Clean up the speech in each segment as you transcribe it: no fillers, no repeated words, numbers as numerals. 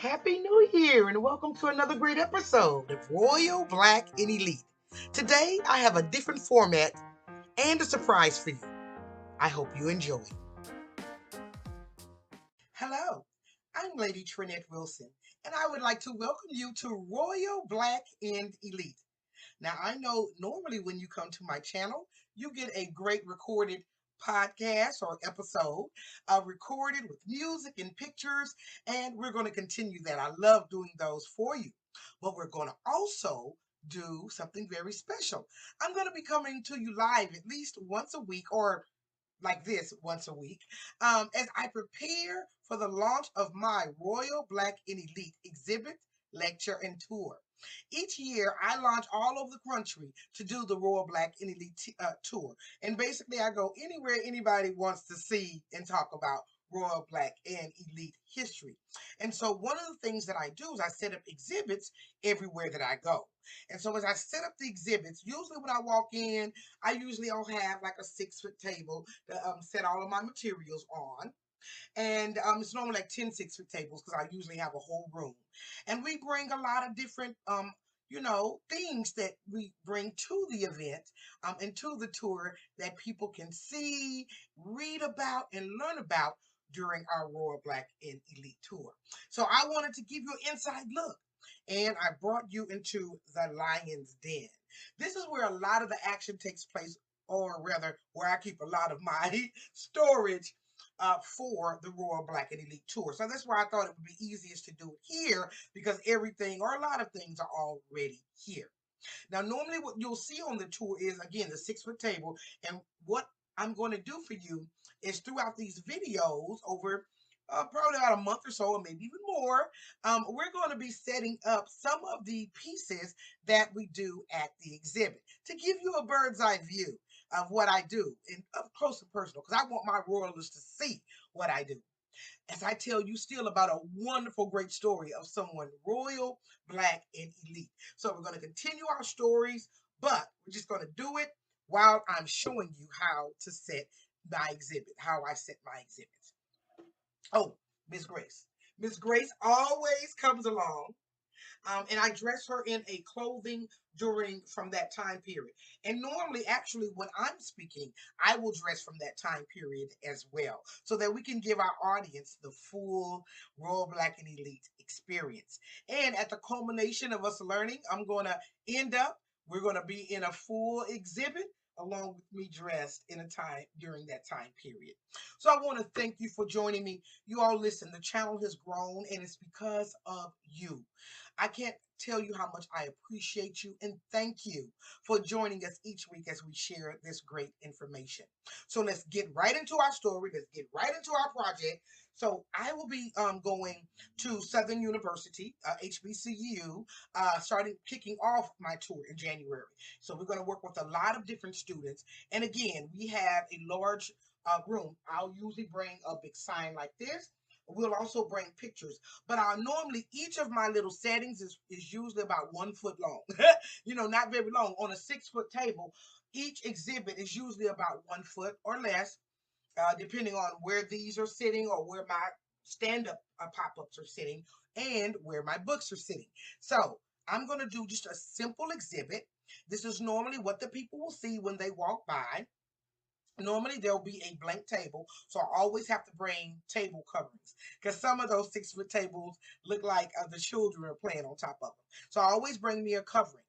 Happy New Year and welcome to another great episode of Royal Black and Elite. Today I have a different format and a surprise for you. I hope you enjoy. Hello, I'm Lady TrenettWilson and I would like to welcome you to Royal Black and Elite. Now, I know normally when you come to my channel, you get a great recorded podcast or episode, recorded with music and pictures, and we're going to continue that. I love doing those for you. But we're going to also do something very special. I'm going to be coming to you live at least once a week or like this once a week as I prepare for the launch of my Royal Black and Elite exhibit, lecture, and tour. Each year, I launch all over the country to do the Royal Black and Elite tour. And basically, I go anywhere anybody wants to see and talk about Royal Black and Elite history. And so one of the things that I do is I set up exhibits everywhere that I go. And so as I set up the exhibits, usually when I walk in, I usually will have like a 6-foot table to set all of my materials on. And it's normally like 10 6-foot tables because I usually have a whole room. And we bring a lot of different, things that we bring to the event and to the tour that people can see, read about, and learn about during our Royal Black and Elite tour. So I wanted to give you an inside look. And I brought you into the Lion's Den. This is where a lot of the action takes place, or rather, where I keep a lot of my storage for the Royal Black and Elite Tour. So that's why I thought it would be easiest to do it here because everything or a lot of things are already here. Now, normally what you'll see on the tour is, again, the 6-foot table. And what I'm going to do for you is throughout these videos over probably about a month or so, or maybe even more, we're going to be setting up some of the pieces that we do at the exhibit to give you a bird's eye view of what I do and up close and personal because I want my royalists to see what I do as I tell you still about a wonderful, great story of someone royal, black, and elite. So we're going to continue our stories, but we're just going to do it while I'm showing you how to set my exhibit, how I set my exhibits. Oh, Miss Grace. Miss Grace always comes along and I dress her in a clothing during from that time period. And normally, actually, when I'm speaking, I will dress from that time period as well, so that we can give our audience the full Royal Black and Elite experience. And at the culmination of us learning, I'm going to end up. We're going to be in a full exhibit along with me dressed in a time during that time period. So I want to thank you for joining me. You all listen, the channel has grown and it's because of you. I can't tell you how much I appreciate you and thank you for joining us each week as we share this great information. So let's get right into our story. Let's get right into our project. So I will be going to Southern University, HBCU, starting kicking off my tour in January. So we're going to work with a lot of different students. And again, we have a large room. I'll usually bring a big sign like this. We'll also bring pictures, but normally each of my little settings is usually about 1 foot long. Not very long. On a 6-foot table, each exhibit is usually about 1 foot or less, depending on where these are sitting or where my stand-up pop-ups are sitting and where my books are sitting. So I'm going to do just a simple exhibit. This is normally what the people will see when they walk by. Normally there'll be a blank table, so I always have to bring table coverings because some of those 6-foot tables look like the children are playing on top of them. So I always bring me a covering.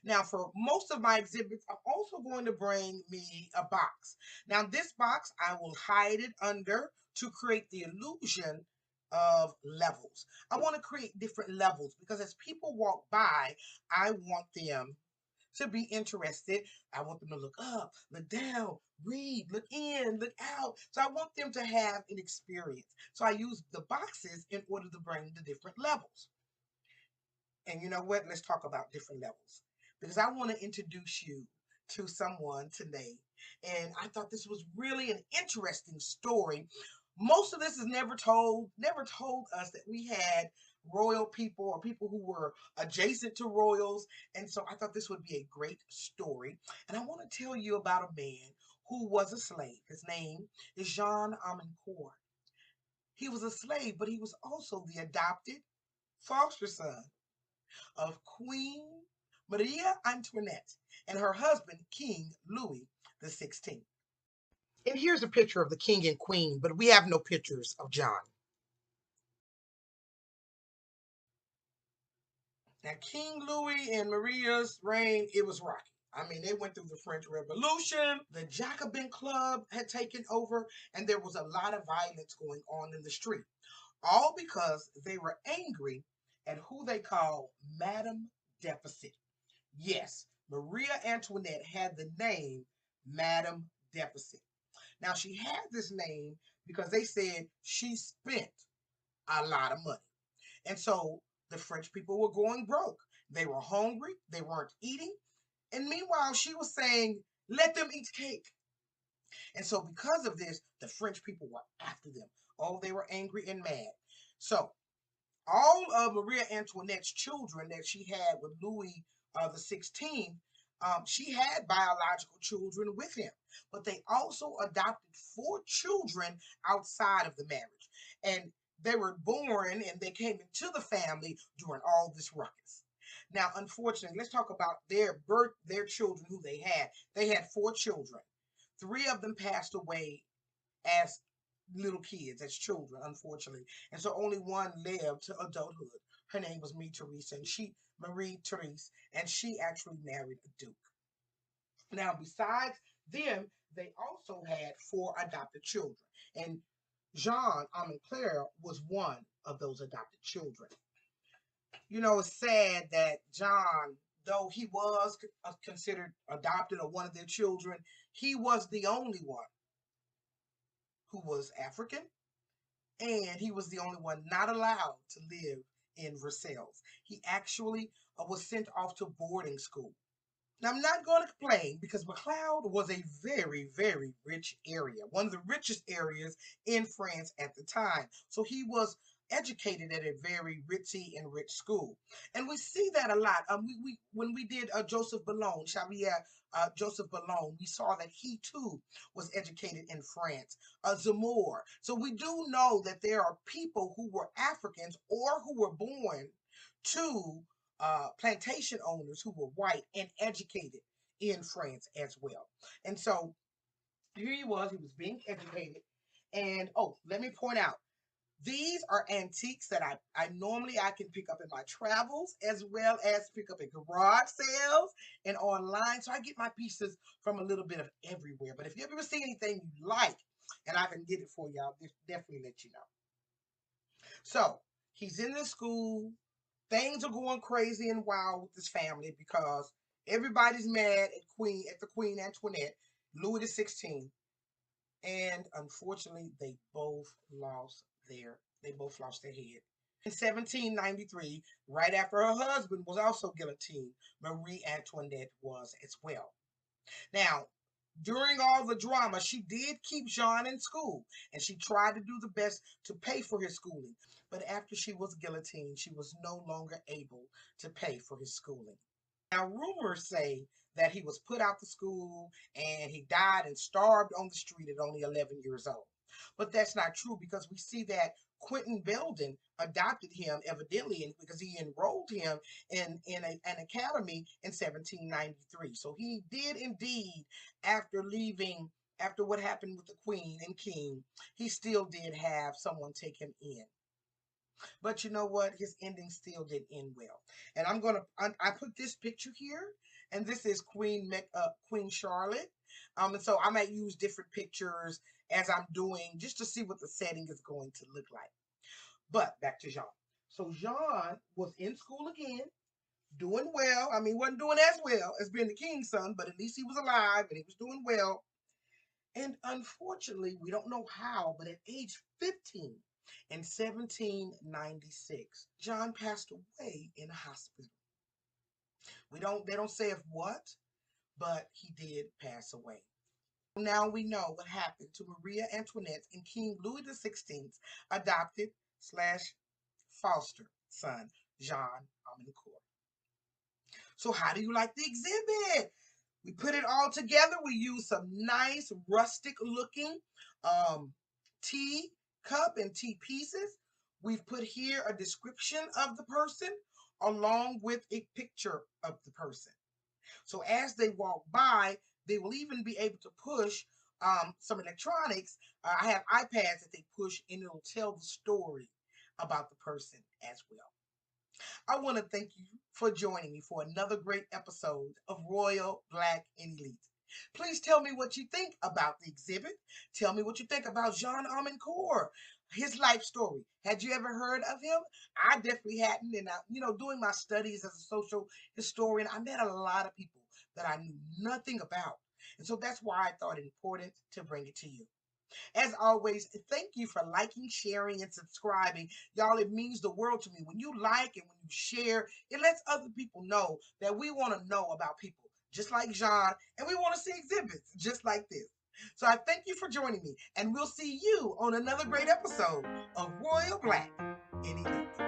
Now, for most of my exhibits, I'm also going to bring me a box. Now, this box, I will hide it under to create the illusion of levels. I want to create different levels because as people walk by, I want them to be interested. I want them to look up, look down, read, look in, look out. So I want them to have an experience. So I use the boxes in order to bring the different levels. And you know what? Let's talk about different levels because I want to introduce you to someone today. And I thought this was really an interesting story. Most of this is never told us that we had royal people or people who were adjacent to royals. And so I thought this would be a great story. And I want to tell you about a man who was a slave. His name is Jean Amilcar. He was a slave, but he was also the adopted foster son of Queen Marie Antoinette and her husband, King Louis XVI. And here's a picture of the king and queen, but we have no pictures of John. Now, King Louis and Maria's reign, it was rocky. I mean, they went through the French Revolution, the Jacobin Club had taken over, and there was a lot of violence going on in the street. All because they were angry at who they called Madame Deficit. Yes, Maria Antoinette had the name Madame Deficit. Now, she had this name because they said she spent a lot of money. And so the French people were going broke. They were hungry, they weren't eating. And meanwhile, she was saying, let them eat cake. And so, because of this, the French people were after them. Oh, they were angry and mad. So, all of Maria Antoinette's children that she had with Louis the 16th, she had biological children with him, but they also adopted four children outside of the marriage, and they were born and they came into the family during all this ruckus. Now, unfortunately, let's talk about their children who they had. They had four children. Three of them passed away as little kids, as children, unfortunately. And so only one lived to adulthood. Her name was Marie Therese, and she actually married a duke. Now, besides them, they also had four adopted children. And Jean Amilcar was one of those adopted children. You know, it's sad that John, though he was considered adopted or one of their children, he was the only one who was African, and he was the only one not allowed to live in Versailles. He actually was sent off to boarding school. Now, I'm not going to complain because McLeod was a very, very rich area, one of the richest areas in France at the time. So he was educated at a very ritzy and rich school. And we see that a lot. When we did Joseph Boulogne, Xavier Joseph Boulogne, we saw that he too was educated in France. Zemmour. So we do know that there are people who were Africans or who were born to plantation owners who were white and educated in France as well. And so here he was being educated. And oh, let me point out, these are antiques that I normally I can pick up in my travels as well as pick up at garage sales and online. So I get my pieces from a little bit of everywhere. But if you ever see anything you like and I can get it for you, I'll definitely let you know. So he's in the school. Things are going crazy and wild with this family because everybody's mad at the Queen Antoinette, Louis the 16th, and unfortunately they both lost their head. In 1793, right after her husband was also guillotined, Marie Antoinette was as well. Now, during all the drama, she did keep Jean in school and she tried to do the best to pay for his schooling. But after she was guillotined, she was no longer able to pay for his schooling. Now, rumors say that he was put out of school and he died and starved on the street at only 11 years old. But that's not true because we see that Quentin Belden adopted him evidently because he enrolled him in an academy in 1793. So he did indeed, after leaving, after what happened with the Queen and King, he still did have someone take him in. But you know what? His ending still didn't end well. And I put this picture here, and this is Queen Charlotte. And so I might use different pictures as I'm doing just to see what the setting is going to look like. But back to Jean. So Jean was in school again, doing well. I mean, wasn't doing as well as being the king's son, but at least he was alive and he was doing well. And unfortunately, we don't know how, but at age 15 in 1796, John passed away in a hospital. They don't say of what, but he did pass away. Now we know what happened to Maria Antoinette and King Louis XVI adopted slash foster son, Jean Amilcar. So how do you like the exhibit? We put it all together. We used some nice rustic looking tea cup and tea pieces. We've put here a description of the person along with a picture of the person. So as they walk by, they will even be able to push some electronics. I have iPads that they push and it'll tell the story about the person as well. I want to thank you for joining me for another great episode of Royal Black and Elite. Please tell me what you think about the exhibit. Tell me what you think about Jean Amancourt, his life story. Had you ever heard of him? I definitely hadn't. And doing my studies as a social historian, I met a lot of people that I knew nothing about. And so that's why I thought it important to bring it to you. As always, thank you for liking, sharing, and subscribing. Y'all, it means the world to me. When you like and when you share, it lets other people know that we want to know about people just like Jean, and we want to see exhibits just like this. So I thank you for joining me, and we'll see you on another great episode of Royal Black and Elite.